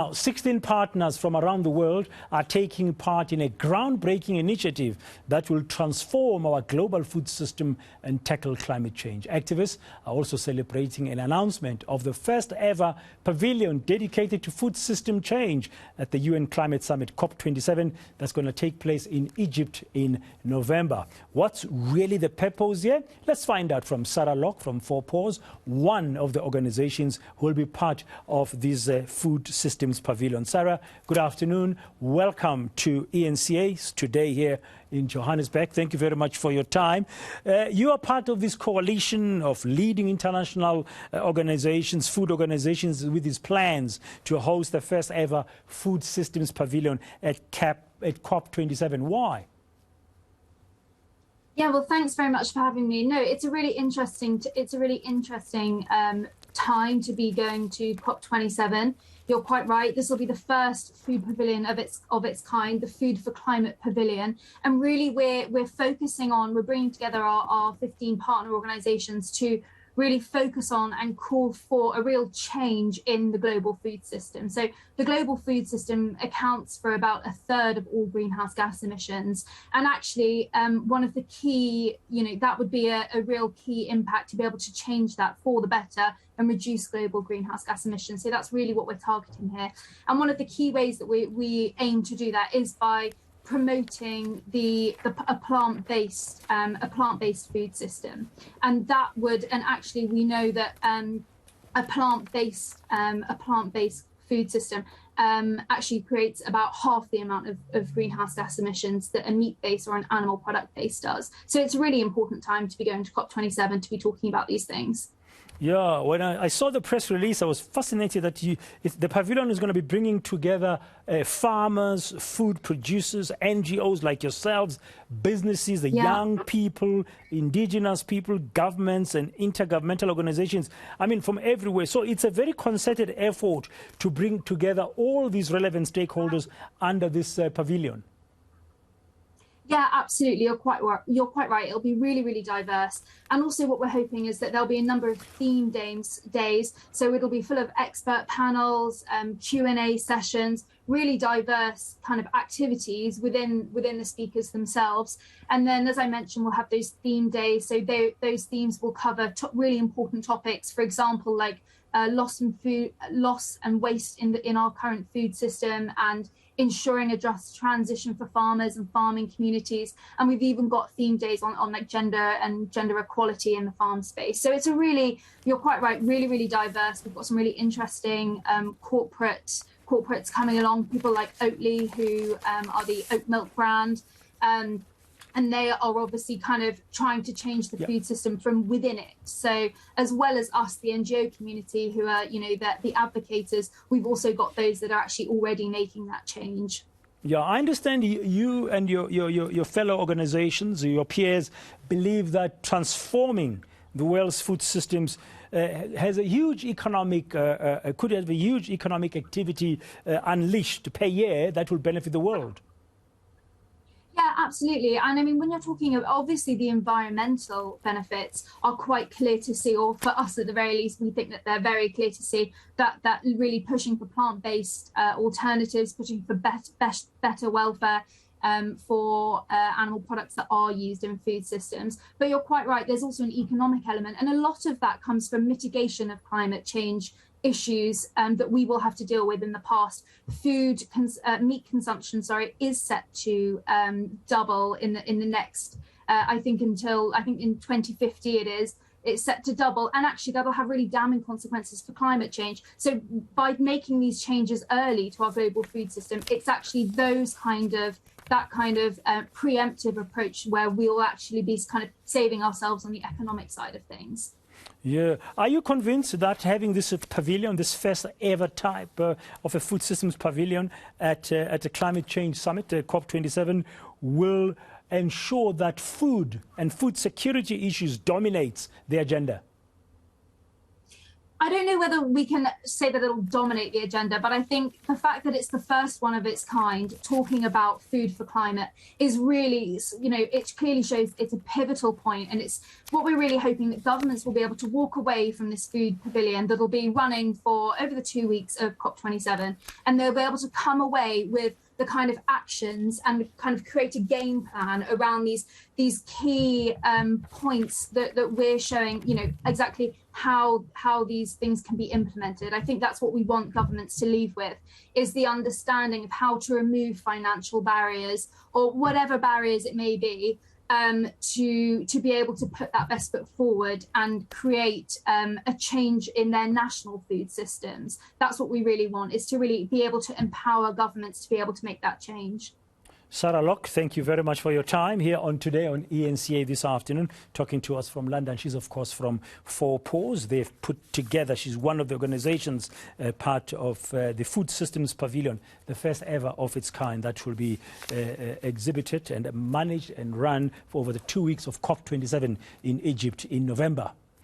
Now, 16 partners from around the world are taking part in a groundbreaking initiative that will transform our global food system and tackle climate change. Activists are also celebrating an announcement of the first ever pavilion dedicated to food system change at the UN Climate Summit COP27 that's going to take place in Egypt in November. What's really the purpose here? Let's find out from Locke from FourPaws, one of the organizations who will be part of this food systems pavilion. Sarah, good afternoon. Welcome to eNCA today here in Johannesburg. Thank you very much for your time. You are part of this coalition of leading international organizations, food organizations, with these plans to host the first ever food systems pavilion at COP27. Why? Yeah, well, thanks very much for having me. No, it's a really interesting time to be going to COP27. You're quite right. This will be the first food pavilion of its kind, the Food for Climate Pavilion. And really, we're focusing on, we're bringing together our 15 partner organizations to really focus on and call for a real change in the global food system. So the global food system accounts for about a third of all greenhouse gas emissions. And actually, one of the key, that would be a real key impact to be able to change that for the better and reduce global greenhouse gas emissions. So that's really what we're targeting here. And one of the key ways that we aim to do that is by promoting a plant-based food system, and actually we know that a plant-based food system actually creates about half the amount of greenhouse gas emissions that a meat-based or an animal product-based does. So it's a really important time to be going to COP27 to be talking about these things. Yeah, when I saw the press release, I was fascinated that the pavilion is going to be bringing together farmers, food producers, NGOs like yourselves, businesses, the young people, indigenous people, governments and intergovernmental organizations, I mean, from everywhere. So it's a very concerted effort to bring together all these relevant stakeholders under this pavilion. Yeah, absolutely. You're quite right. It'll be really, really diverse. And also what we're hoping is that there'll be a number of theme days. So it'll be full of expert panels, Q&A sessions, really diverse kind of activities within the speakers themselves. And then, as I mentioned, we'll have those theme days. So those themes will cover really important topics, for example, like loss and waste in our current food system, and ensuring a just transition for farmers and farming communities. And we've even got theme days on like gender equality in the farm space. So it's you're quite right, really, really diverse. We've got some really interesting corporates coming along, people like Oatly, who are the oat milk brand. And they are obviously kind of trying to change the food system from within it. So as well as us, the NGO community, who are, the advocates, we've also got those that are actually already making that change. Yeah, I understand you and your fellow organizations, your peers, believe that transforming the world's food systems has a huge economic, could have a huge economic activity unleashed per year that will benefit the world. Yeah, absolutely. And I mean, when you're talking of, obviously the environmental benefits are quite clear to see, or for us at the very least, we think that they're very clear to see, that really pushing for plant-based alternatives, pushing for better welfare for animal products that are used in food systems. But you're quite right, there's also an economic element, and a lot of that comes from mitigation of climate change issues that we will have to deal with in the past. Meat consumption, is set to double in the next, I think in 2050 it's set to double, and actually that'll have really damning consequences for climate change. So by making these changes early to our global food system, it's actually that kind of preemptive approach where we'll actually be kind of saving ourselves on the economic side of things. Yeah. Are you convinced that having this pavilion, this first ever type of a food systems pavilion at the Climate Change Summit, COP27, will ensure that food and food security issues dominates the agenda? I don't know whether we can say that it'll dominate the agenda, but I think the fact that it's the first one of its kind talking about food for climate is really, it clearly shows it's a pivotal point, and it's what we're really hoping that governments will be able to walk away from this food pavilion that'll be running for over the 2 weeks of COP27, and they'll be able to come away with the kind of actions and kind of create a game plan around these key points that we're showing, exactly how these things can be implemented. I think that's what we want governments to leave with, is the understanding of how to remove financial barriers or whatever barriers it may be, to be able to put that best foot forward and create a change in their national food systems. That's what we really want, is to really be able to empower governments to be able to make that change. Sarah Locke, thank you very much for your time here on Today on eNCA this afternoon, talking to us from London. She's, of course, from FourPaws. They've put together, she's one of the organizations, part of the Food Systems Pavilion, the first ever of its kind that will be exhibited and managed and run for over the 2 weeks of COP27 in Egypt in November.